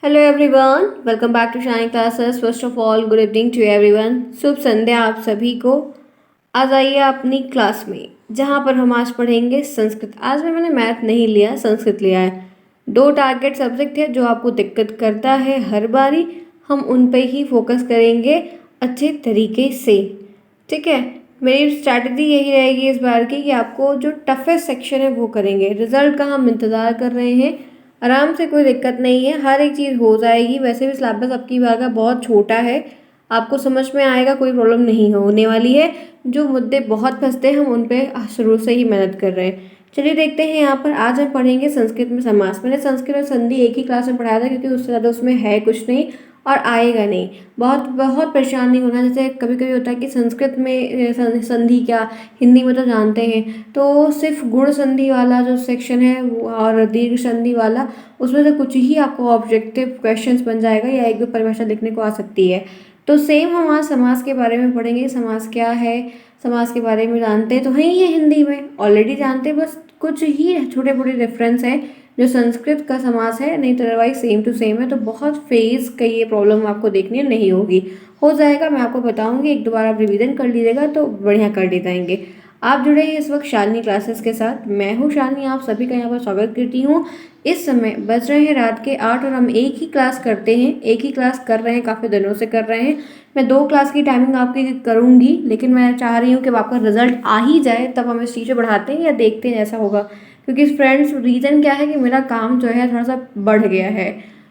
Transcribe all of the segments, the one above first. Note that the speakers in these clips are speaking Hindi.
Hello everyone, welcome back to Shine classes. First of all good evening to everyone. शुभ संध्या आप सभी को। आज आइए अपनी क्लास में, जहाँ पर हम आज पढ़ेंगे संस्कृत। आज मैंने मैथ नहीं लिया, संस्कृत लिया है। दो टारगेट सब्जेक्ट है जो आपको दिक्कत करता है हर बारी, हम उन पे ही फोकस करेंगे अच्छे तरीके से। ठीक है, मेरी स्ट्रैटेजी यही रहेगी इस बार की कि आपको जो टफेस्ट सेक्शन है वो करेंगे। रिजल्ट का हम इंतज़ार कर रहे हैं, आराम से, कोई दिक्कत नहीं है, हर एक चीज़ हो जाएगी। वैसे भी सिलेबस आपकी बार का बहुत छोटा है, आपको समझ में आएगा, कोई प्रॉब्लम नहीं होने वाली है। जो मुद्दे बहुत फंसते हैं हम उन पे शुरू से ही मेहनत कर रहे हैं। चलिए देखते हैं यहाँ पर। आज हम पढ़ेंगे संस्कृत में समास। मैंने संस्कृत और संधि एक ही क्लास में पढ़ाया था, क्योंकि उससे ज़्यादा उसमें है कुछ नहीं और आएगा नहीं। बहुत बहुत परेशान नहीं होना। जैसे कभी कभी होता है कि संस्कृत में संधि क्या, हिंदी में तो जानते हैं, तो सिर्फ गुण संधि वाला जो सेक्शन है और दीर्घ संधि वाला, उसमें से कुछ ही आपको ऑब्जेक्टिव क्वेश्चंस बन जाएगा या एक दो परिभाषा लिखने को आ सकती है। तो सेम हम आज समास के बारे में पढ़ेंगे। समास क्या है, समास के बारे में जानते हैं तो हैं ही, हिंदी में ऑलरेडी जानते हैं, बस कुछ ही छोटे मोटे डिफरेंस हैं जो संस्कृत का समास है, नहीं तो अदरवाइज सेम टू सेम है। तो बहुत फेस का ये प्रॉब्लम आपको देखनी नहीं होगी, हो जाएगा। मैं आपको बताऊंगी, एक दो बार आप रिवीजन कर लीजिएगा तो बढ़िया कर ले जाएंगे। आप जुड़े हैं इस वक्त शालिनी क्लासेस के साथ। मैं हूँ शालिनी, आप सभी का यहाँ पर स्वागत करती हूँ। इस समय बज रहे हैं रात के 8 और हम एक ही क्लास करते हैं, एक ही क्लास कर रहे हैं, काफ़ी दिनों से कर रहे हैं। मैं 2 क्लास की टाइमिंग आपकी करूँगी, लेकिन मैं चाह रही हूँ कि आपका रिजल्ट आ ही जाए, तब हम इस चीज़ को बढ़ाते हैं या देखते हैं जैसा होगा। क्योंकि फ्रेंड्स, रीज़न क्या है कि मेरा काम जो है थोड़ा सा बढ़ गया है।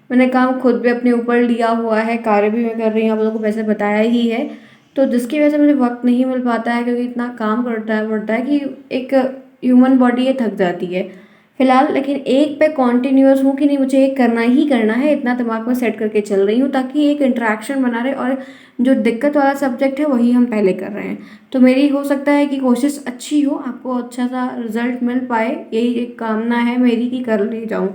मैंने काम खुद भी अपने ऊपर लिया हुआ है, कार्य भी मैं कर रही हूँ, आप लोगों को वैसे बताया ही है। तो जिसकी वजह से मुझे वक्त नहीं मिल पाता है, क्योंकि इतना काम पड़ता है कि एक ह्यूमन बॉडी ये थक जाती है फिलहाल। लेकिन एक पे कॉन्टिन्यूअस हूँ कि नहीं, मुझे एक करना ही करना है, इतना दिमाग में सेट करके चल रही हूँ, ताकि एक इंटरेक्शन बना रहे। और जो दिक्कत वाला सब्जेक्ट है वही हम पहले कर रहे हैं। तो मेरी हो सकता है कि कोशिश अच्छी हो, आपको अच्छा सा रिजल्ट मिल पाए, यही एक कामना है मेरी कि कर ले जाऊँ।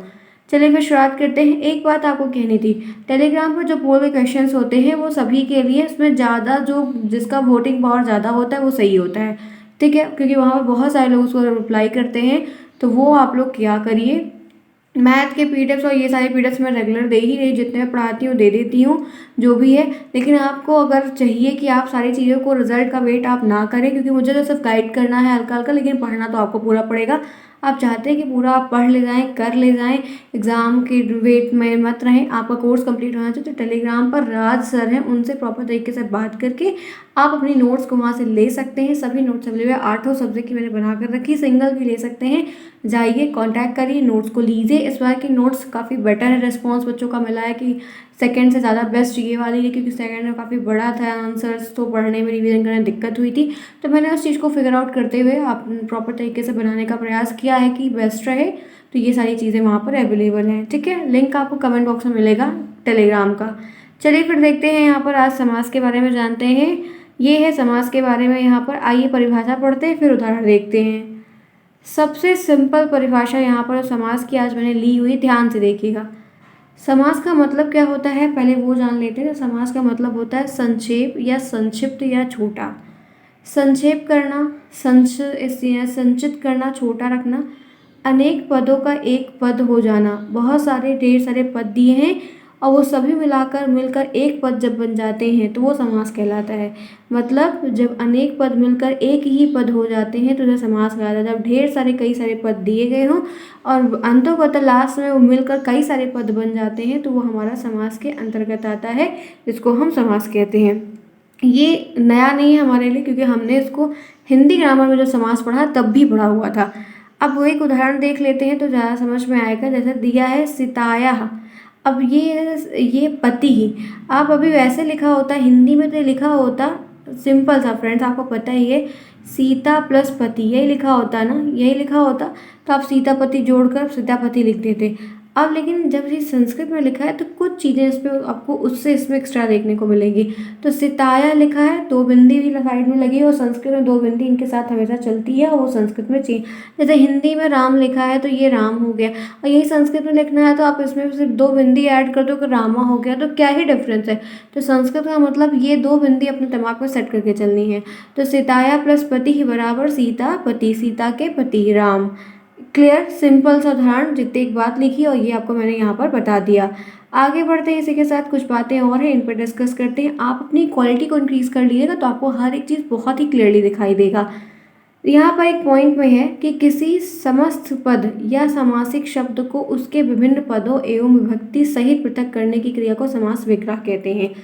चलिए फिर शुरुआत करते हैं। एक बात आपको कहनी थी, टेलीग्राम पर जो पोल के क्वेश्चंस होते हैं वो सभी के लिए, उसमें ज़्यादा जो जिसका वोटिंग पावर ज़्यादा होता है वो सही होता है। ठीक है, क्योंकि वहाँ पर बहुत सारे लोग उसको रिप्लाई करते हैं। तो वो आप लोग क्या करिए, मैथ के पीडीएफ्स और ये सारे पीडीएफ्स मैं रेगुलर दे ही रही, जितने मैं पढ़ाती हूँ दे देती हूँ, जो भी है। लेकिन आपको अगर चाहिए कि आप सारी चीज़ों को, रिजल्ट का वेट आप ना करें, क्योंकि मुझे तो सिर्फ गाइड करना है हल्का हल्का, लेकिन पढ़ना तो आपको पूरा पड़ेगा। आप चाहते हैं कि पूरा आप पढ़ ले जाएं, कर ले जाएं, एग्ज़ाम के वेट में मत रहें, आपका कोर्स कंप्लीट होना चाहिए। तो टेलीग्राम पर राज सर हैं, उनसे प्रॉपर तरीके से बात करके आप अपनी नोट्स को वहाँ से ले सकते हैं। सभी नोट्स अवेलेबल है, 8 सब्जेक्ट की मैंने बना कर रखी, सिंगल भी ले सकते हैं। जाइए, कांटेक्ट करिए, नोट्स को लीजिए। इस बार की नोट्स काफ़ी बेटर है, रिस्पॉन्स बच्चों का मिला है कि सेकंड से ज़्यादा बेस्ट ये वाली है, क्योंकि सेकंड में काफ़ी बड़ा था आंसर्स, तो पढ़ने में, रिवीजन करने में दिक्कत हुई थी। तो मैंने उस चीज़ को फिगर आउट करते हुए आप प्रॉपर तरीके से बनाने का प्रयास किया है कि बेस्ट रहे। तो ये सारी चीज़ें वहाँ पर अवेलेबल हैं। ठीक है, लिंक आपको कमेंट बॉक्स में मिलेगा टेलीग्राम का। चलिए फिर देखते हैं यहाँ पर, आज समास के बारे में जानते हैं। ये है समास के बारे में यहाँ पर। आइए परिभाषा पढ़ते हैं, फिर उदाहरण देखते हैं। सबसे सिंपल परिभाषा यहाँ पर समास की आज मैंने ली हुई, ध्यान से देखिएगा। समास का मतलब क्या होता है पहले वो जान लेते हैं। तो समास का मतलब होता है संक्षेप या संक्षिप्त या छोटा। संक्षेप करना, संचित करना, छोटा रखना, अनेक पदों का एक पद हो जाना। बहुत सारे, ढेर सारे पद दिए हैं और वो सभी मिलाकर मिलकर एक पद जब बन जाते हैं तो वो समास कहलाता है। मतलब जब अनेक पद मिलकर एक ही पद हो जाते हैं तो उसे समास कहलाता है। जब ढेर सारे, कई सारे पद दिए गए हों और अंतोगत लास्ट में वो मिलकर कई सारे पद बन जाते हैं तो वो हमारा समास के अंतर्गत आता है, जिसको हम समास कहते हैं। ये नया नहीं है हमारे लिए, क्योंकि हमने इसको हिंदी ग्रामर में जो समास पढ़ा तब भी पढ़ा हुआ था। अब वो एक उदाहरण देख लेते हैं तो ज़्यादा समझ में आएगा। जैसे दिया है सिताया, अब ये पति ही, आप अभी वैसे लिखा होता हिंदी में, तो लिखा होता सिंपल था फ्रेंड्स, आपको पता ही है, सीता प्लस पति, यही लिखा होता ना, यही लिखा होता। तो आप सीतापति जोड़कर सीतापति लिख देते। अब लेकिन जब ये संस्कृत में लिखा है तो कुछ चीज़ें इस पर आपको उससे इसमें एक्स्ट्रा देखने को मिलेगी। तो सिताया लिखा है, दो बिंदी भी साइड में लगी है, और संस्कृत में दो बिंदी इनके साथ हमेशा चलती है, और वो संस्कृत में चेंज। जैसे हिंदी में राम लिखा है तो ये राम हो गया, और यही संस्कृत में लिखना है तो आप इसमें सिर्फ दो बिंदी ऐड कर दो कि रामा हो गया। तो क्या ही डिफरेंस है। तो संस्कृत का मतलब ये दो बिंदी अपने दिमाग में सेट करके चलनी है। तो सिताया प्लस पति ही बराबर सीता पति, सीता के पति राम। क्लियर, सिंपल सा उदाहरण, जितने एक बात लिखी और ये आपको मैंने यहाँ पर बता दिया। आगे बढ़ते हैं, इसी के साथ कुछ बातें और हैं, इन पर डिस्कस करते हैं। आप अपनी क्वालिटी को इंक्रीज़ कर लीजिएगा तो आपको हर एक चीज़ बहुत ही क्लियरली दिखाई देगा। यहाँ पर एक पॉइंट में है कि किसी समस्त पद या समासिक शब्द को उसके विभिन्न पदों एवं विभक्ति सहित पृथक करने की क्रिया को समास विग्रह कहते हैं।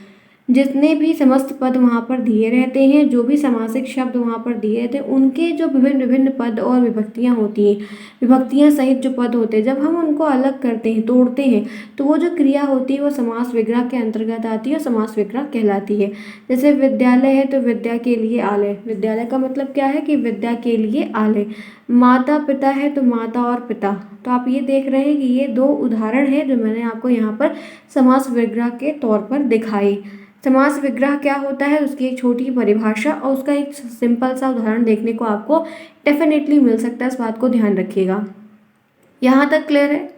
जितने भी समस्त पद वहाँ पर दिए रहते हैं, जो भी समासिक शब्द वहाँ पर दिए रहते हैं, उनके जो विभिन्न विभिन्न पद और विभक्तियाँ होती हैं, विभक्तियाँ सहित जो पद होते हैं, जब हम उनको अलग करते हैं, तोड़ते हैं, तो वो जो क्रिया होती है वो समास विग्रह के अंतर्गत आती है और समास विग्रह कहलाती है। जैसे विद्यालय है तो विद्या के लिए आलय, विद्यालय का मतलब क्या है कि विद्या के लिए आलय। माता पिता है तो माता और पिता। तो आप ये देख रहे हैं कि ये दो उदाहरण हैं जो मैंने आपको यहाँ पर समास विग्रह के तौर पर दिखाई। समास विग्रह क्या होता है, उसकी एक छोटी परिभाषा और उसका एक सिंपल सा उदाहरण देखने को आपको डेफिनेटली मिल सकता है, इस बात को ध्यान रखिएगा। यहाँ तक क्लियर है?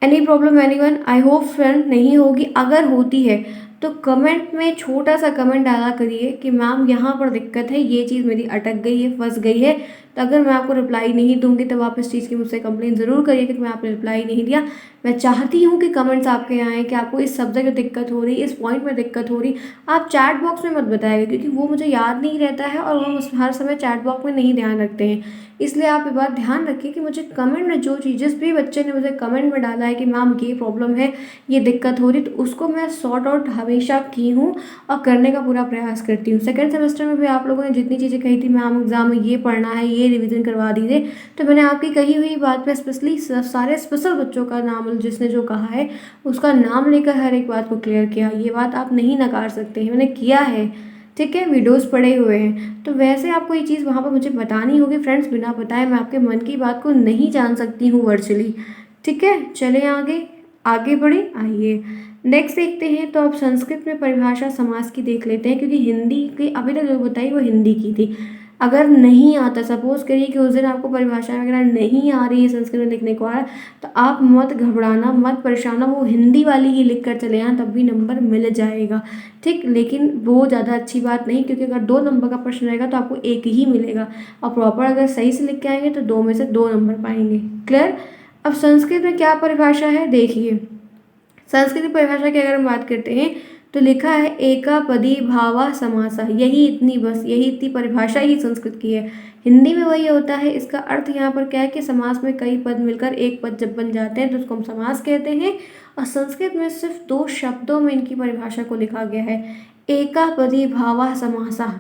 Any problem anyone? I hope friend नहीं होगी। अगर होती है तो कमेंट में छोटा सा कमेंट डाला करिए कि मैम यहाँ पर दिक्कत है, ये चीज़ मेरी अटक गई है, फंस गई है। तो अगर मैं आपको रिप्लाई नहीं दूंगी तो आप इस चीज़ की मुझसे कंप्लेन ज़रूर करिए कि मैं आपने रिप्लाई नहीं दिया। मैं चाहती हूँ कि कमेंट्स आपके यहाँ आएँ कि आपको इस सब्जेक्ट में दिक्कत हो रही, इस पॉइंट में दिक्कत हो रही। आप चैट बॉक्स में मत बताइएगा क्योंकि वो मुझे याद नहीं रहता है और हम हर समय चैट बॉक्स में नहीं ध्यान रखते हैं। इसलिए आप ये बात ध्यान रखिए कि मुझे कमेंट में जो चीज़, जिस भी बच्चे ने मुझे कमेंट में डाला है कि मैम ये प्रॉब्लम है, ये दिक्कत हो रही, तो उसको मैं सॉर्ट आउट हमेशा की हूँ और करने का पूरा प्रयास करती हूँ। सेकंड सेमेस्टर में भी आप लोगों ने जितनी चीज़ें कही थी मैम एग्जाम में ये पढ़ना है, ये रिवीजन करवा दीजिए, तो मैंने आपकी कही हुई बात पे स्पेशली सारे स्पेशल बच्चों का नाम, जिसने जो कहा है उसका नाम लेकर हर एक बात को क्लियर किया। ये बात आप नहीं नकार सकते हैं, मैंने किया है, ठीक है, वीडियोस पड़े हुए हैं। तो वैसे आपको ये चीज़ वहाँ पर मुझे बतानी होगी फ्रेंड्स, बिना बताए मैं आपके मन की बात को नहीं जान सकती हूँ वर्चुअली। ठीक है, चले आगे आगे बढ़े। आइए नेक्स्ट देखते हैं। तो अब संस्कृत में परिभाषा समास की देख लेते हैं, क्योंकि हिंदी की अभी तक जो बताई वो हिंदी की थी। अगर नहीं आता, सपोज करिए कि उस दिन आपको परिभाषा वगैरह नहीं आ रही है, संस्कृत में लिखने को आ रहा है, तो आप मत घबराना, मत परेशान हो, वो हिंदी वाली ही लिख कर चले आना, तब भी नंबर मिल जाएगा। ठीक, लेकिन वो ज़्यादा अच्छी बात नहीं, क्योंकि अगर 2 नंबर का प्रश्न रहेगा तो आपको 1 ही मिलेगा, और प्रॉपर अगर सही से लिख के आएंगे तो 2 में से 2 नंबर पाएंगे। क्लियर? अब संस्कृत में क्या परिभाषा है देखिए। संस्कृत की परिभाषा की अगर हम बात करते हैं तो लिखा है एकापदी भावा समासा, यही इतनी, बस यही इतनी परिभाषा ही संस्कृत की है। हिंदी में वही होता है। इसका अर्थ यहाँ पर क्या है कि समास में कई पद मिलकर एक पद जब बन जाते हैं तो उसको हम समास कहते हैं। और संस्कृत में सिर्फ 2 शब्दों में इनकी परिभाषा को लिखा गया है, एकापदी भावा समासा,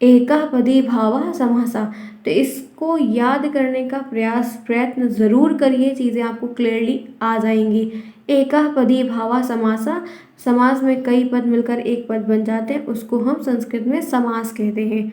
एकापदी भावा समासा। तो इसको याद करने का प्रयत्न ज़रूर करिए, चीज़ें आपको क्लियरली आ जाएंगी। एकापदी भावा समासा, समास में कई पद मिलकर एक पद बन जाते हैं, उसको हम संस्कृत में समास कहते हैं।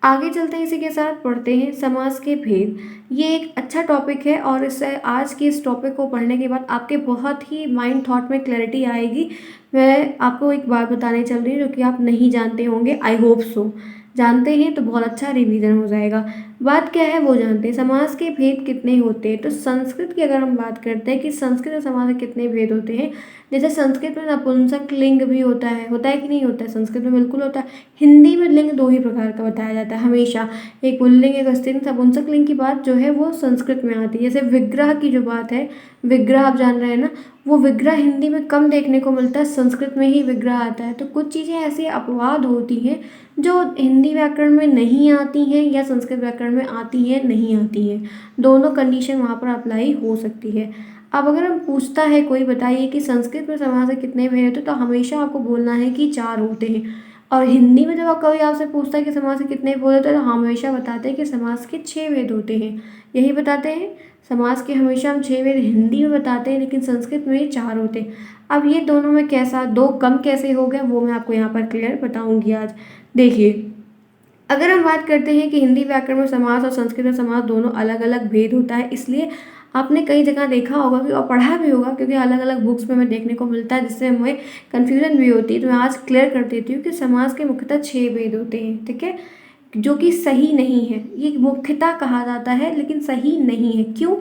आगे चलते हैं, इसी के साथ पढ़ते हैं समास के भेद। ये एक अच्छा टॉपिक है और इससे आज के इस टॉपिक को पढ़ने के बाद आपके बहुत ही माइंड थॉट में क्लैरिटी आएगी। मैं आपको एक बात बताने चल रही हूँ जो कि आप नहीं जानते होंगे, आई होप सो। जानते हैं तो बहुत अच्छा रिवीजन हो जाएगा। बात क्या है वो जानते हैं। समास के भेद कितने होते हैं, तो संस्कृत की अगर हम बात करते हैं कि संस्कृत और समास के कितने भेद होते हैं, जैसे संस्कृत में नपुंसक लिंग भी होता है कि नहीं होता है? संस्कृत में बिल्कुल होता है। हिंदी में लिंग 2 ही प्रकार का बताया जाता है हमेशा, एक पुल्लिंग एक स्त्रीलिंग। नपुंसक लिंग की बात जो है वो संस्कृत में आती है। जैसे विग्रह की जो बात है, विग्रह आप जान रहे हैं ना, वो विग्रह हिंदी में कम देखने को मिलता है, संस्कृत में ही विग्रह आता है। तो कुछ चीज़ें ऐसी अपवाद होती हैं जो हिंदी व्याकरण में नहीं आती हैं या संस्कृत व्याकरण में आती हैं, नहीं आती हैं, दोनों कंडीशन वहाँ पर अप्लाई हो सकती है। अब अगर हम पूछता है कोई, बताइए कि संस्कृत में समास के कितने भेद होते हैं, तो हमेशा आपको बोलना है कि 4 होते हैं। और हिंदी में जब कोई आपसे पूछता है कि समास के कितने भेद होते हैं, तो हमेशा बताते हैं कि समास के 6 भेद होते हैं। यही बताते हैं, समास के हमेशा हम 6 भेद हिंदी में बताते हैं, लेकिन संस्कृत में 4 होते हैं। अब ये दोनों में कैसा 2 कम कैसे हो गया, वो मैं आपको यहाँ पर क्लियर बताऊँगी आज। देखिए, अगर हम बात करते हैं कि हिंदी व्याकरण में समास और संस्कृत में समास दोनों अलग अलग भेद होता है, इसलिए आपने कई जगह देखा होगा कि और पढ़ा भी होगा, क्योंकि अलग अलग बुक्स में हमें देखने को मिलता है, जिससे हमें कन्फ्यूजन भी होती है। तो मैं आज क्लियर कर देती हूँ कि समास के मुख्यतः 6 भेद होते हैं, ठीक है, जो कि सही नहीं है। ये मुख्यतः कहा जाता है लेकिन सही नहीं है। क्यों?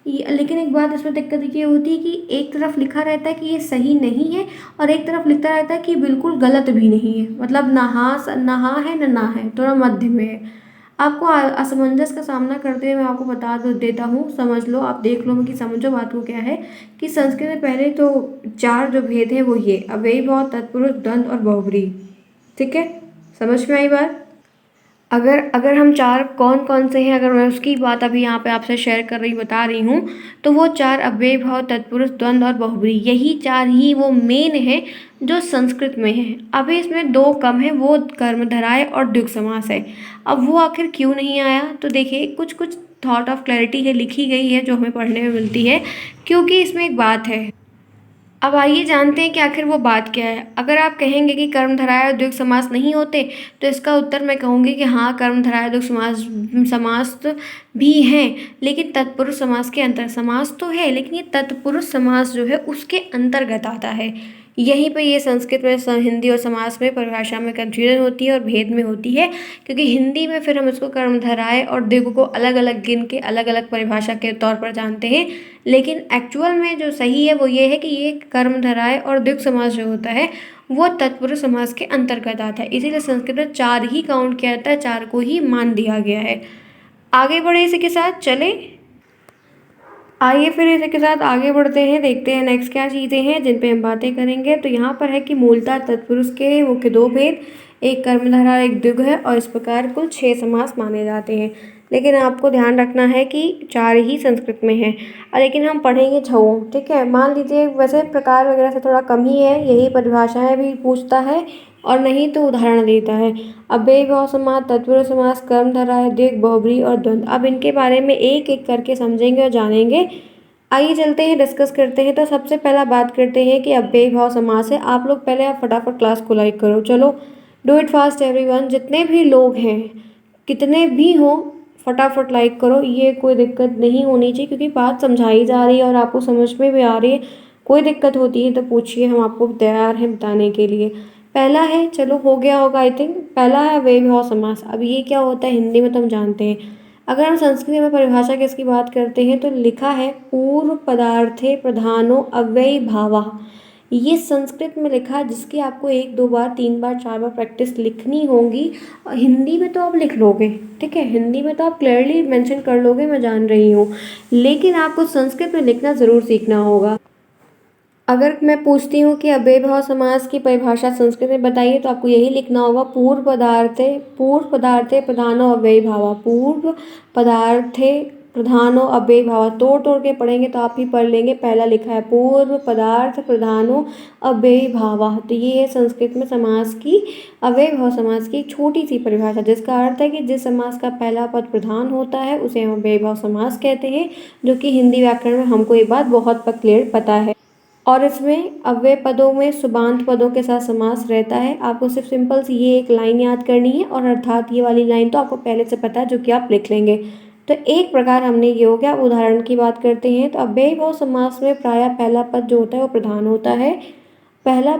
लेकिन एक बात इसमें दिक्कत ये होती है कि एक तरफ लिखा रहता है कि ये सही नहीं है और एक तरफ लिखता रहता है कि बिल्कुल गलत भी नहीं है, मतलब ना हाँ है ना है, थोड़ा मध्य में है। आपको असमंजस का सामना करते हुए मैं आपको बता देता हूँ, समझ लो, आप देख लो कि समझो बात को क्या है कि संस्कृत में पहले तो 4 जो भेद हैं वो ये अव्ययीभाव, तत्पुरुष, द्वंद्व और बहुब्रीहि। ठीक है, समझ में आई बात? अगर अगर हम 4 कौन कौन से हैं, अगर मैं उसकी बात अभी यहाँ पे आपसे शेयर कर रही बता रही हूँ, तो वो 4 अव्ययीभाव, तत्पुरुष, द्वंद्व और बहुब्रीहि, यही 4 ही वो मेन है जो संस्कृत में है। अभी इसमें 2 कम है, वो कर्मधारय और द्विगु समास है। अब वो आखिर क्यों नहीं आया, तो देखिए कुछ कुछ थॉट ऑफ क्लैरिटी है लिखी गई है जो हमें पढ़ने में मिलती है, क्योंकि इसमें एक बात है। अब आइए जानते हैं कि आखिर वो बात क्या है। अगर आप कहेंगे कि कर्मधारय और द्विगु समास नहीं होते, तो इसका उत्तर मैं कहूँगी कि हाँ, कर्मधारय द्विगु समास तो भी हैं, लेकिन तत्पुरुष समास के अंतर समास तो है, लेकिन ये तत्पुरुष समास जो है उसके अंतर्गत आता है। यहीं पे ये संस्कृत में हिंदी और समास में परिभाषा में कन्फ्यूजन होती है और भेद में होती है, क्योंकि हिंदी में फिर हम इसको कर्मधारय और द्विगु को अलग अलग गिन के अलग अलग परिभाषा के तौर पर जानते हैं, लेकिन एक्चुअल में जो सही है वो ये है कि ये कर्मधारय और द्विगु समास जो होता है वो तत्पुरुष समास के अंतर्गत आता है। इसीलिए संस्कृत में 4 ही काउंट किया जाता है, 4 को ही मान दिया गया है। आगे बढ़े इसी के साथ चले, आइए फिर इसी के साथ आगे बढ़ते हैं, देखते हैं नेक्स्ट क्या चीज़ें हैं जिन पे हम बातें करेंगे। तो यहाँ पर है कि मूलतः तत्पुरुष के मुख्य 2 भेद, एक कर्मधारय और एक द्विगु है, और इस प्रकार कुल 6 समास माने जाते हैं। लेकिन आपको ध्यान रखना है कि 4 ही संस्कृत में है, और लेकिन हम पढ़ेंगे 6। ठीक है, मान लीजिए वैसे प्रकार वगैरह से थोड़ा कम ही है, यही परिभाषाएं भी पूछता है और नहीं तो उदाहरण देता है। अव्ययीभाव समास, तत्पुरुष समास, कर्मधारय, द्विगु, बहुब्रीहि और द्वंद्व। अब इनके बारे में एक एक करके समझेंगे और जानेंगे। आइए चलते हैं, डिस्कस करते हैं। तो सबसे पहला बात करते हैं कि अव्ययीभाव समास है। आप लोग पहले आप फटाफट क्लास को लाइक करो, चलो डू इट फास्ट एवरीवन। जितने भी लोग हैं, कितने भी हो, फटाफट लाइक करो, ये कोई दिक्कत नहीं होनी चाहिए, क्योंकि बात समझाई जा रही है और आपको समझ में भी आ रही है। कोई दिक्कत होती है तो पूछिए, हम आपको तैयार हैं बताने के लिए। पहला है, चलो हो गया होगा आई थिंक, पहला है अव्ययीभाव समास। अब ये क्या होता है हिंदी में तो हम जानते हैं। अगर हम संस्कृत में परिभाषा की इसकी बात करते हैं तो लिखा है पूर्व पदार्थे प्रधानो अव्ययीभावः। ये संस्कृत में लिखा है, जिसकी आपको 1 2 बार 3 बार 4 बार प्रैक्टिस लिखनी होगी। और हिंदी में तो आप लिख लोगे, ठीक है, हिंदी में तो आप क्लियरली मेंशन कर लोगे, मैं जान रही हूँ, लेकिन आपको संस्कृत में लिखना ज़रूर सीखना होगा। अगर मैं पूछती हूँ कि अव्ययीभाव समास की परिभाषा संस्कृत में बताइए, तो आपको यही लिखना होगा, पूर्व पदार्थे प्रधानो अव्ययीभावः। पूर्व पदार्थे प्रधानो अव्ययीभावः। तोड़ तोड़ के पढ़ेंगे तो आप ही पढ़ लेंगे। पहला लिखा है पूर्व पदार्थ प्रधानो अव्ययीभावः। तो ये है संस्कृत में समास की, अव्ययीभाव समास की एक छोटी सी परिभाषा, जिसका अर्थ है कि जिस समास का पहला पद प्रधान होता है उसे हम अव्ययीभाव समास कहते हैं, जो कि हिंदी व्याकरण में हमको ये बात बहुत क्लियर पता है। और इसमें अव्यय पदों में सुबंत पदों के साथ समास रहता है। आपको सिर्फ सिंपल सी ये एक लाइन याद करनी है, और अर्थात ये वाली लाइन तो आपको पहले से पता है, जो कि आप लिख लेंगे। तो एक प्रकार हमने ये हो गया। उदाहरण की बात करते हैं तो अव्ययीभाव समास में प्रायः पहला पद जो होता है वो प्रधान होता है। पहला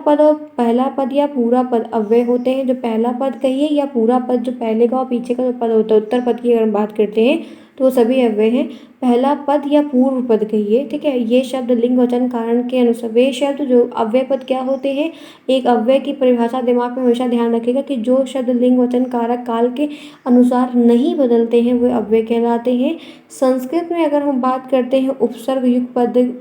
पद या पूरा पद अव्यय होते हैं। जो पहला पद कहिए या पूरा पद, जो पहले का और पीछे का जो पद होता है, उत्तर पद की अगर हम बात करते हैं तो वो सभी अव्यय हैं। पहला पद या पूर्व पद कहिए, ठीक है, ये शब्द लिंग वचन कारण के अनुसार, वे शब्द जो अव्यय पद क्या होते हैं, एक अव्यय की परिभाषा दिमाग में हमेशा ध्यान रखिएगा कि जो शब्द लिंग वचन कारक काल के अनुसार नहीं बदलते हैं वे अव्यय कहलाते हैं। संस्कृत में अगर हम बात करते हैं उपसर्ग युक्त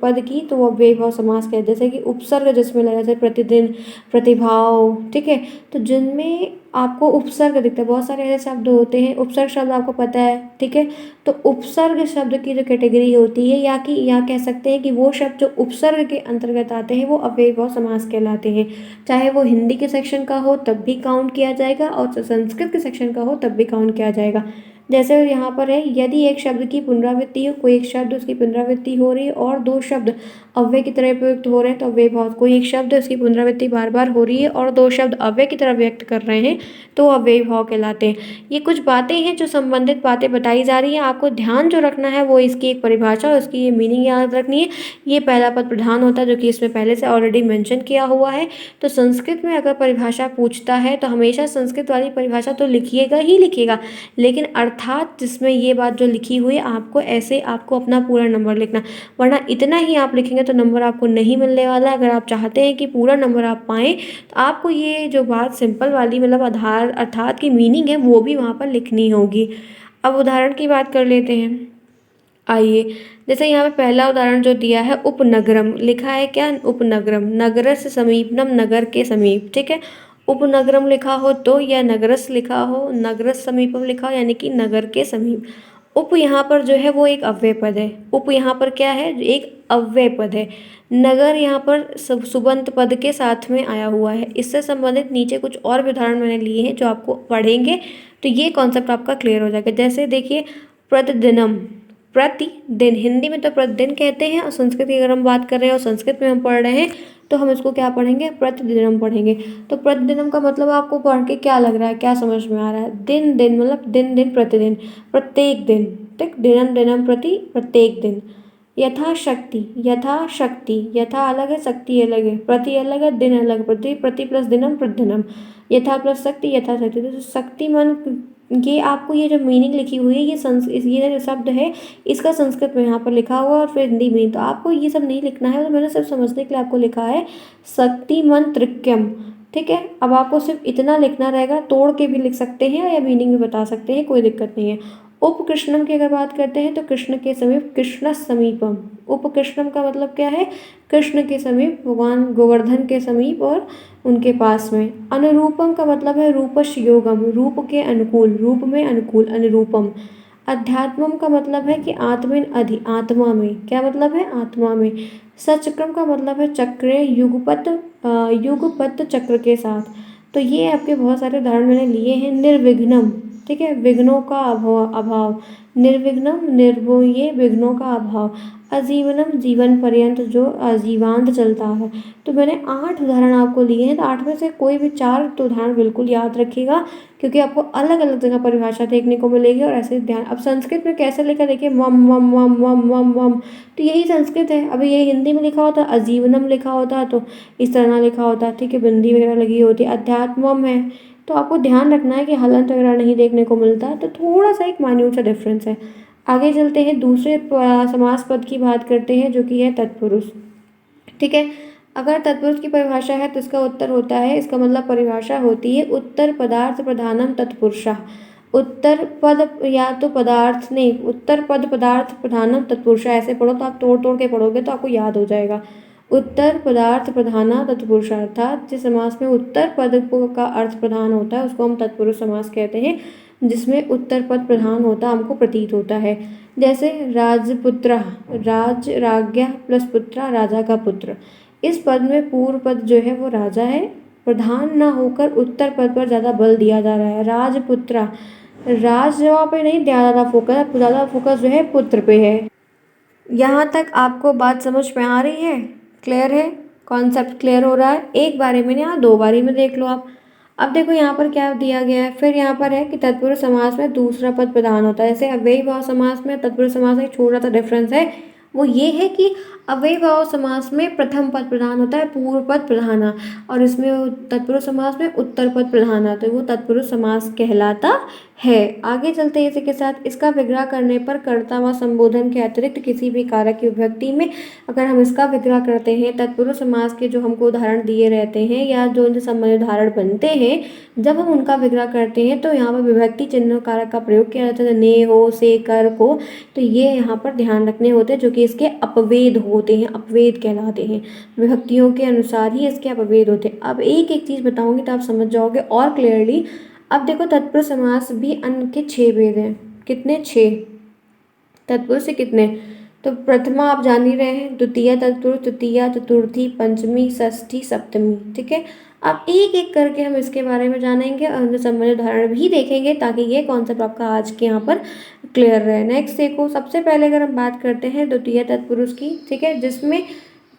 पद की, तो वो अव्ययीभाव समास कहते हैं। जैसे कि उपसर्ग जिसमें लगा, जैसे प्रतिदिन, प्रतिभाव, ठीक है, तो जिनमें आपको उपसर्ग दिखता है, बहुत सारे ऐसे शब्द होते हैं, उपसर्ग शब्द आपको पता है, ठीक है, तो उपसर्ग शब्द की जो कैटेगरी होती है, या कह सकते हैं कि वो शब्द जो उपसर्ग के अंतर्गत आते हैं वो अव्ययीभाव समास कहलाते हैं। चाहे वो हिंदी के सेक्शन का हो तब भी काउंट किया जाएगा, और संस्कृत के सेक्शन का हो तब भी काउंट किया जाएगा। जैसे यहाँ पर है, यदि एक शब्द की पुनरावृत्ति हो, कोई एक शब्द उसकी पुनरावृत्ति हो रही है और 2 शब्द अव्यय की तरह प्रयुक्त हो रहे हैं, तो अव्ययीभाव, कोई एक शब्द उसकी पुनरावृत्ति बार बार हो रही है और 2 शब्द अव्यय की तरह व्यक्त कर रहे हैं, तो अव्ययीभाव कहलाते हैं। ये कुछ बातें हैं जो संबंधित बातें बताई जा रही हैं। आपको ध्यान जो रखना है वो इसकी एक परिभाषा और इसकी ये मीनिंग याद रखनी है। ये पहला पद प्रधान होता है, जो कि इसमें पहले से ऑलरेडी मेंशन किया हुआ है। तो संस्कृत में अगर परिभाषा पूछता है तो हमेशा संस्कृत वाली परिभाषा तो लिखिएगा ही लिखिएगा, लेकिन अर्थात जिसमें ये बात जो लिखी हुई है आपको ऐसे आपको अपना पूरा नंबर लिखना, वरना इतना ही आप लिखेंगे तो नंबर आपको नहीं मिलने वाला। अगर आप चाहते हैं कि पूरा नंबर आप पाएँ तो आपको ये जो बात सिंपल वाली मतलब आधार अर्थात की मीनिंग है वो भी वहाँ पर लिखनी होगी। अब उदाहरण की बात कर लेते हैं। आइए, जैसे यहाँ पे पहला उदाहरण जो दिया है उपनगरम लिखा है, क्या उपनगरम, नगरस्य समीपम, नगर के समीप, ठीक है। उपनगरम लिखा हो तो, या नगरस लिखा हो, नगरस समीपम लिखा हो यानी कि नगर के समीप। उप यहाँ पर जो है वो एक अव्यय पद है। उप यहाँ पर क्या है, एक अव्यय पद है। नगर यहाँ पर सुबंत पद के साथ में आया हुआ है। इससे संबंधित नीचे कुछ और भी उदाहरण मैंने लिए हैं जो आपको पढ़ेंगे तो ये कॉन्सेप्ट आपका क्लियर हो जाएगा। जैसे देखिए प्रतिदिनम, प्रतिदिन, हिंदी में तो प्रतिदिन कहते हैं और संस्कृत की अगर हम बात कर रहे हैं और संस्कृत में हम पढ़ रहे हैं तो हम इसको क्या पढ़ेंगे, प्रतिदिनम पढ़ेंगे। तो प्रतिदिनम का मतलब आपको पढ़ के क्या लग रहा है, क्या समझ में आ रहा है, दिन दिन मतलब दिन दिन प्रतिदिन, प्रत्येक दिन, ठीक, दिनम दिनम प्रति, प्रत्येक दिन। यथाशक्ति, यथाशक्ति, यथा अलग है, शक्ति अलग है, प्रति अलग है, दिन अलग, प्रति, प्रति प्लस दिनम प्रतिदिनम, यथा प्लस शक्ति, यथाशक्ति। तो शक्तिमान, ये आपको ये जो मीनिंग लिखी हुई है ये जो शब्द है इसका संस्कृत में यहाँ पर लिखा हुआ और फिर हिंदी में, तो आपको ये सब नहीं लिखना है, तो मैंने सिर्फ समझने के लिए आपको लिखा है शक्तिमंत्रक्यम, ठीक है। अब आपको सिर्फ इतना लिखना रहेगा, तोड़ के भी लिख सकते हैं या मीनिंग भी बता सकते हैं, कोई दिक्कत नहीं है। उपकृष्णम की अगर बात करते हैं तो कृष्ण के समीप, कृष्ण समीपम। उपकृष्णम का मतलब क्या है, कृष्ण के समीप, भगवान गोवर्धन के समीप और उनके पास में। अनुरूपम का मतलब है रूपश योगम, रूप के अनुकूल, रूप में अनुकूल, अनुरूपम। अध्यात्मम का मतलब है कि आत्मेन अधि, आत्मा में, क्या मतलब है, आत्मा में। सचक्रम का मतलब है चक्रे, युगपत, युगपत चक्र के साथ। तो ये आपके बहुत सारे उदाहरण मैंने लिए हैं। निर्विघ्नम, ठीक है, विघ्नों का अभाव, निर्विघ्नम, ये विघ्नों का अभाव। आजीवनम, जीवन पर्यंत, जो आजीवांत चलता है। तो मैंने 8 उदाहरण आपको लिए हैं, तो 8 में से कोई भी 4 तो उदाहरण बिल्कुल याद रखिएगा क्योंकि आपको अलग अलग जगह परिभाषा देखने को मिलेगी और ऐसे ध्यान। अब संस्कृत में कैसे लिखा देखिए, मम मम मम मम मम मम, तो यही संस्कृत है। अब ये हिंदी में लिखा होता, आजीवनम लिखा होता तो इस तरह लिखा होता, ठीक है, बिंदी वगैरह लगी होती। अध्यात्मम है तो आपको ध्यान रखना है कि हलंत वगैरह नहीं देखने को मिलता, तो थोड़ा सा एक मान्यूट सा डिफरेंस है। आगे चलते हैं, दूसरे समास पद की बात करते हैं जो कि है तत्पुरुष, ठीक है। अगर तत्पुरुष की परिभाषा है तो इसका उत्तर होता है, इसका मतलब परिभाषा होती है उत्तर पदार्थ प्रधानम तत्पुरुषः। उत्तर पद या तो पदार्थ नहीं, उत्तर पद पदार्थ प्रधानम तत्पुरुषः, ऐसे पढ़ो तो आप तोड़ तोड़ के पढ़ोगे तो आपको याद हो जाएगा। उत्तर पदार्थ प्रधाना तत्पुरुष, अर्थात जिस समास में उत्तर पद का अर्थ प्रधान होता है उसको हम तत्पुरुष समास कहते हैं, जिसमें उत्तर पद प्रधान होता हमको प्रतीत होता है। जैसे राजपुत्र, राज राज्ञा प्लस पुत्र, राजा का पुत्र। इस पद में पूर्व पद जो है वो राजा है, प्रधान ना होकर उत्तर पद पर ज़्यादा बल दिया जा रहा है। राजपुत्र, राज जवाब पे नहीं ज़्यादा फोकस, ज़्यादा फोकस जो है पुत्र पे है। यहाँ तक आपको बात समझ में आ रही है, क्लियर है, कॉन्सेप्ट क्लियर हो रहा है। एक बारी में यहाँ 2 बारी में देख लो आप। अब देखो यहाँ पर क्या दिया गया है, फिर यहाँ पर है कि तत्पुरुष समास में दूसरा पद प्रधान होता है। जैसे अव्ययी भाव समास में तत्पुरुष समास में एक छोटा सा डिफरेंस है, वो ये है कि अव्ययी भाव समास में प्रथम पद प्रधान होता है, पूर्व पद प्रधाना, और इसमें तत्पुरुष समास में उत्तर पद प्रधाना, तो वो तत्पुरुष समास कहलाता है। आगे चलते हैं इसी के साथ। इसका विग्रह करने पर कर्ता व संबोधन के अतिरिक्त किसी भी कारक की विभक्ति में अगर हम इसका विग्रह करते हैं, तत्पुरुष समास के जो हमको उदाहरण दिए रहते हैं या जो इनसे संबंधित उदाहरण बनते हैं, जब हम उनका विग्रह करते हैं तो यहाँ पर विभक्ति चिन्ह कारक का प्रयोग किया जाता है, ने, हो, से, कर, को। तो ये यहाँ पर ध्यान रखने होते हैं जो कि इसके अपवेद होते हैं, अपवेद कहलाते हैं। विभक्तियों के अनुसार ही इसके अपवेद होते हैं। अब एक एक चीज़ बताऊंगी तो आप समझ जाओगे और क्लियरली। अब देखो तत्पुरुष समास भी अन्य के 6 भेद हैं। कितने, 6 तत्पुरुष से कितने, तो प्रथमा आप जान ही रहे हैं, द्वितीय तत्पुरुष, तृतीया, चतुर्थी, पंचमी, षष्ठी, सप्तमी, ठीक है। अब एक एक करके हम इसके बारे में जानेंगे और उनसे संबंधित उदाहरण भी देखेंगे ताकि ये कॉन्सेप्ट आपका आज के यहाँ पर क्लियर रहे। नेक्स्ट देखो, सबसे पहले अगर हम बात करते हैं द्वितीय तत्पुरुष की, ठीक है, जिसमें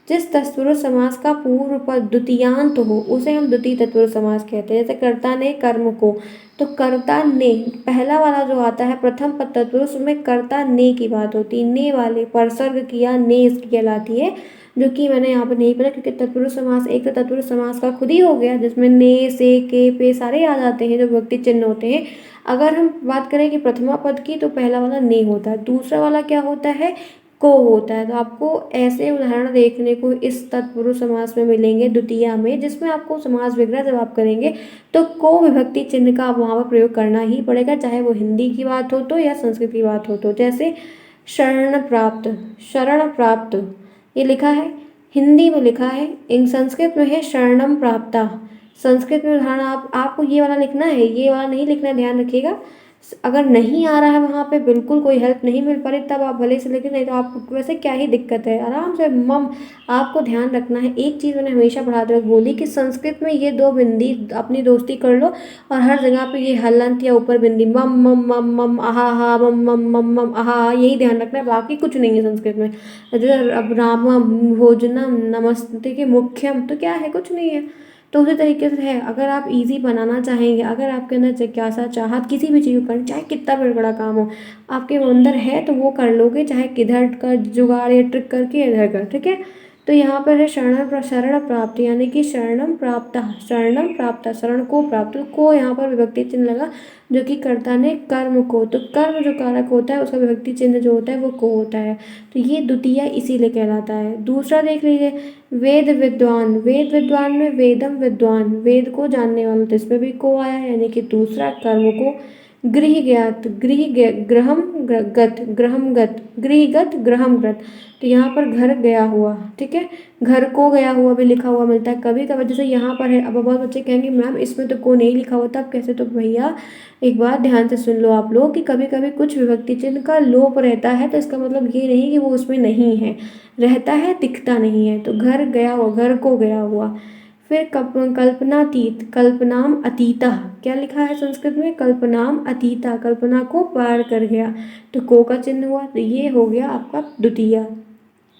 जिस तत्पुरुष समास का पूर्व पद द्वितीयांत हो उसे हम द्वितीय तत्पुरुष समास कहते हैं। जैसे कर्ता ने कर्म को, तो कर्ता ने पहला वाला जो आता है प्रथम पद तत्पुरुष, उसमें कर्ता ने की बात होती है। ने वाले परसर्ग किया ने इसकी कहलाती है, जो कि मैंने यहाँ पर नहीं पढ़ा क्योंकि तत्पुरुष समास एक तो तत्पुरुष समास का खुद ही हो गया जिसमें ने से के पे सारे आ जाते हैं जो विभक्ति चिन्ह होते हैं। अगर हम बात करें कि प्रथमा पद की, तो पहला वाला ने होता है, दूसरा वाला क्या होता है, को होता है। तो आपको ऐसे उदाहरण देखने को इस तत्पुरुष समास में मिलेंगे द्वितीया में, जिसमें आपको समास विग्रह जब आप करेंगे तो को विभक्ति चिन्ह का आप वहाँ पर प्रयोग करना ही पड़ेगा, चाहे वो हिंदी की बात हो तो या संस्कृत की बात हो तो। जैसे शरण प्राप्त, शरण प्राप्त ये लिखा है, हिंदी में लिखा है, इन संस्कृत में है शरणम प्राप्ता। संस्कृत में उदाहरण आपको ये वाला लिखना है, ये वाला नहीं लिखना, ध्यान रखिएगा। अगर नहीं आ रहा है वहाँ पे बिल्कुल कोई हेल्प नहीं मिल पा रही, तब आप भले से लिखें, नहीं तो आपको वैसे क्या ही दिक्कत है, आराम से मम। आपको ध्यान रखना है, एक चीज़ मैंने हमेशा पढ़ाते वक्त बोली कि संस्कृत में ये दो बिंदी अपनी दोस्ती कर लो, और हर जगह पे ये हलंत या ऊपर बिंदी मम मम मम मम आहा हा मम मम मम मम आहा, यही ध्यान रखना है, बाकी कुछ नहीं है संस्कृत में। जैसे अब रामम भोजनम नमस्ते के मुख्यम, तो क्या है, कुछ नहीं है। तो उसी तरीके से है, अगर आप इजी बनाना चाहेंगे, अगर आपके अंदर जिज्ञासा चाहत किसी भी चीज़ को करनी, चाहे कितना भी बड़ा काम हो आपके अंदर है तो वो कर लोगे, चाहे किधर का जुगाड़ या ट्रिक करके इधर कर, ठीक है। तो यहाँ पर है शरण प्राप्त, यानी कि शरणम प्राप्त, शरणम प्राप्त, शरण को प्राप्त, को यहाँ पर विभक्ति चिन्ह लगा जो कि कर्ता ने कर्म को, तो कर्म जो कारक होता है उसका विभक्ति चिन्ह जो होता है वो को होता है। तो ये द्वितीय इसीलिए कहलाता है। दूसरा देख लीजिए, वेद विद्वान, वेद विद्वान में वेदम विद्वान, वेद को जानने वाला, तो इसमें भी को आया, यानी कि दूसरा कर्म को। गृह ज्ञात, ग्रहम गत, ग्रहम गत, गृहगत ग्रहम गत, तो यहाँ पर घर गया हुआ, ठीक है, घर को गया हुआ भी लिखा हुआ मिलता है कभी कभी। जैसे यहाँ पर है, अब बहुत बच्चे कहेंगे मैम इसमें तो को नहीं लिखा होता, अब कैसे, तो भैया एक बात ध्यान से सुन लो आप लोग कि कभी कभी कुछ विभक्ति चिन्ह का लोप रहता है, तो इसका मतलब ये नहीं कि वो उसमें नहीं है, रहता है, दिखता नहीं है। तो घर गया हुआ, घर को गया हुआ। फिर कल्पनातीत, कल्पनाम अतीता, क्या लिखा है संस्कृत में, कल्पनाम अतीता, कल्पना को पार कर गया, तो को का चिन्ह हुआ, तो ये हो गया आपका द्वितीय।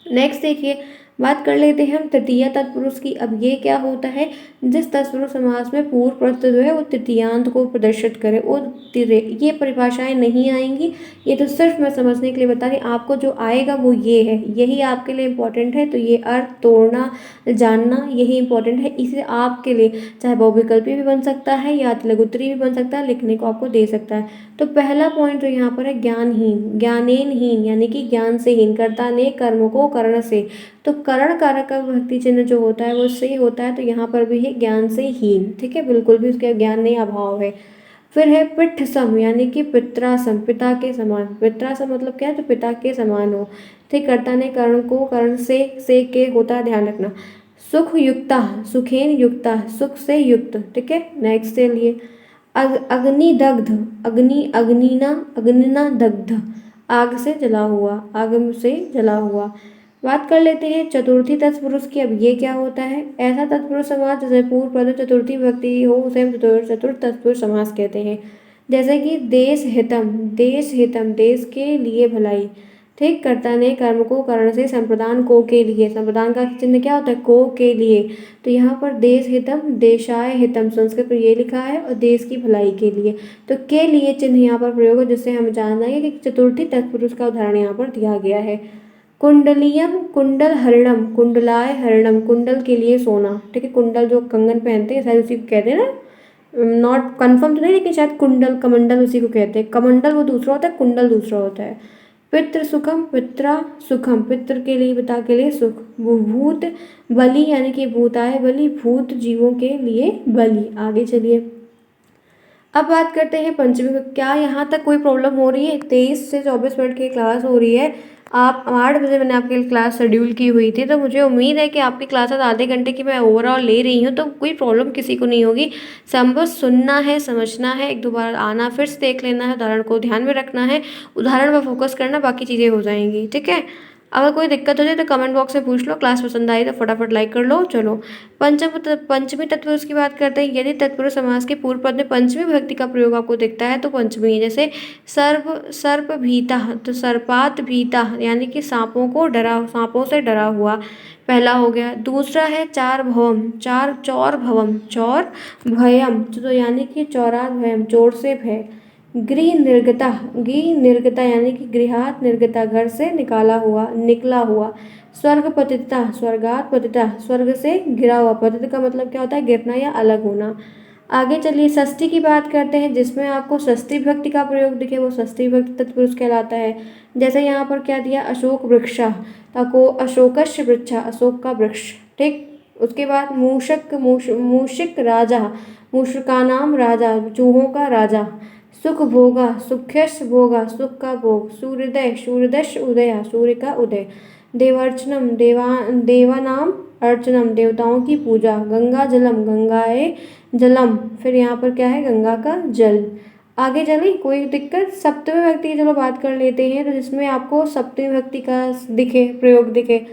नेक्स्ट देखिए, बात कर लेते हैं हम तृतीय तत्पुरुष की। अब ये क्या होता है, जिस तत्पुरुष समास में पूर्व प्रत्यय जो है वो तृतीयांत को प्रदर्शित करे, वो ये परिभाषाएं नहीं आएंगी, ये तो सिर्फ मैं समझने के लिए बता रही, आपको जो आएगा वो ये है, यही आपके लिए इम्पोर्टेंट है। तो ये अर्थ तोड़ना जानना यही इम्पोर्टेंट है, इसे आपके लिए चाहे बहुविकल्पी भी बन सकता है या लघुत्तरी भी बन सकता है, लिखने को आपको दे सकता है। तो पहला पॉइंट जो यहाँ पर है ज्ञानहीन, ज्ञानेनहीन, यानी कि ज्ञान से हीन, कर्ता ने कर्म को कर्ण से, तो करण कारक का विभक्ति चिन्ह जो होता है वो से होता है, तो यहाँ पर भी है ज्ञान से हीन, ठीक है, बिल्कुल भी उसके ज्ञान नहीं, अभाव है। फिर है पिठ सम, यानी कि पित्रासम, पिता के समान, पित्रासम मतलब क्या है, तो पिता के समान हो, ठीक। कर्ता ने कर्ण को कर्ण से के होता है, ध्यान रखना। सुख युक्ता, सुखेन युक्ता, सुख से युक्त, ठीक है। नेक्स्ट के लिए अग्नि दग्ध, अग्नि अग्निना, अग्निना दग्ध, आग से जला हुआ, आग से जला हुआ। बात कर लेते हैं चतुर्थी तत्पुरुष की। अब ये क्या होता है, ऐसा तत्पुरुष समास जैसे पूर्व पद चतुर्थी विभक्ति हो उसे हम चतुर्थ तत्पुरुष समास कहते हैं। जैसे कि देश हितम, देश हितम, देश के लिए भलाई, ठीक। कर्ता ने कर्म को कर्ण से, संप्रदान को के लिए, संप्रदान का चिन्ह क्या होता है, को के लिए, तो यहाँ पर देश हितम, देशाय हितम, संस्कृत में ये लिखा है, और देश की भलाई के लिए, तो के लिए चिन्ह यहाँ पर प्रयोग हो, जिससे हम जानेंगे कि चतुर्थी तत्पुरुष का उदाहरण यहाँ पर दिया गया है। कुंडलियम, कुंडल हरणम, कुंडलाय हरणम, कुंडल के लिए सोना, ठीक है, कुंडल जो कंगन पहनते हैं शायद उसी को कहते हैं ना, नॉट कन्फर्म तो नहीं, लेकिन शायद कुंडल कमंडल उसी को कहते हैं, कमंडल वो दूसरा होता है, कुंडल दूसरा होता है। पितृ सुखम, पित्रा सुखम, पितृ के लिए, पिता के लिए सुख। भूत बलि, यानी कि भूताय बलि, भूत जीवों के लिए बलि। आगे चलिए, अब बात करते हैं पंचमी में। क्या यहाँ तक कोई प्रॉब्लम हो रही है, 23 से 24 मिनट की क्लास हो रही है, आप 8 बजे मैंने आपके लिए क्लास शेड्यूल की हुई थी, तो मुझे उम्मीद है कि आपकी क्लासेस आधे घंटे की मैं ओवरऑल ले रही हूँ, तो कोई प्रॉब्लम किसी को नहीं होगी। सब बस सुनना है, समझना है, एक दो बार आना, फिर से देख लेना है, उदाहरण को ध्यान में रखना है, उदाहरण पर फोकस करना, बाकी चीज़ें हो जाएंगी, ठीक है। अगर कोई दिक्कत हो जाए तो कमेंट बॉक्स में पूछ लो। क्लास पसंद आई तो फटाफट लाइक कर लो। चलो, पंचमी तत्पुरुष की बात करते हैं। यदि तत्पुरुष समास के पूर्व पद में पंचमी विभक्ति का प्रयोग आपको दिखता है तो पंचमी है। जैसे सर्प भीता, तो सर्पात भीता यानी कि सांपों से डरा हुआ, पहला हो गया। दूसरा है चार भवम, चौर भवम, चौर भयम, तो यानी कि चौरात भयम, चोर से भय। गृह निर्गता यानी कि गृहात निर्गता, घर से निकला हुआ। स्वर्ग पतिता, स्वर्गात पतिता, स्वर्ग से गिरा हुआ। पतित का मतलब क्या होता है? गिरना या अलग होना। आगे चलिए षष्ठी की बात करते हैं, जिसमें आपको षष्ठी विभक्ति का प्रयोग दिखे वो षष्ठी विभक्ति तत्पुरुष कहलाता है। जैसे यहाँ पर क्या दिया, अशोक वृक्षा, ताको अशोकस्य वृक्षा, अशोक का वृक्ष। ठीक, उसके बाद मूषिक राजा, मूषिकानाम राजा, चूहों का राजा। सुख भोगा, सुख्यस भोगा, सुख का भोग। सूर्यदश उदय, सूर्य का उदय। देवानाम अर्चनम, देवताओं की पूजा। गंगा जलम, गंगाए जलम, फिर यहाँ पर क्या है? गंगा का जल। आगे चले, कोई दिक्कत? सप्तमी विभक्ति की चलो बात कर लेते हैं, तो जिसमें आपको सप्तमी विभक्ति का प्रयोग दिखे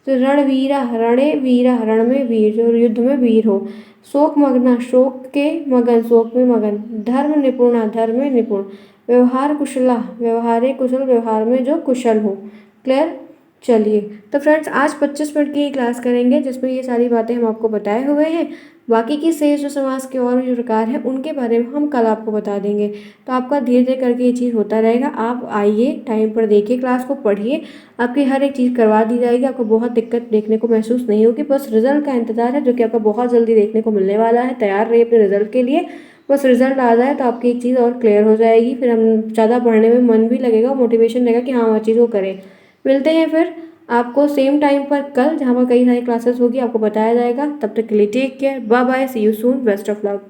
तो रणवीरा, रणे वीरा, रण में वीर, जो युद्ध में वीर हो। शोक मग्ना, शोक के मगन, शोक में मगन। धर्म निपुणा, धर्म में निपुण। व्यवहार कुशला, व्यवहारे कुशल, व्यवहार में जो कुशल हो। क्लियर? चलिए, तो फ्रेंड्स आज 25 मिनट की क्लास करेंगे जिसमें ये सारी बातें हम आपको बताए हुए हैं। बाकी की शेष जो समास के और भी जो प्रकार हैं उनके बारे में हम कल आपको बता देंगे। तो आपका धीरे धीरे करके ये चीज़ होता रहेगा। आप आइए, टाइम पर देखिए, क्लास को पढ़िए, आपकी हर एक चीज़ करवा दी जाएगी। आपको बहुत दिक्कत देखने को महसूस नहीं होगी। बस रिजल्ट का इंतजार है जो कि आपका बहुत जल्दी देखने को मिलने वाला है। तैयार रहिए अपने रिजल्ट के लिए। बस रिजल्ट आ जाए तो आपकी एक चीज़ और क्लियर हो जाएगी। फिर हम ज़्यादा पढ़ने में मन भी लगेगा, मोटिवेशन रहेगा कि हाँ हर चीज़ को करें। मिलते हैं फिर आपको सेम टाइम पर कल, जहाँ पर कई सारी क्लासेस होगी, आपको बताया जाएगा। तब तक के लिए take care, bye bye, see you soon, best of luck.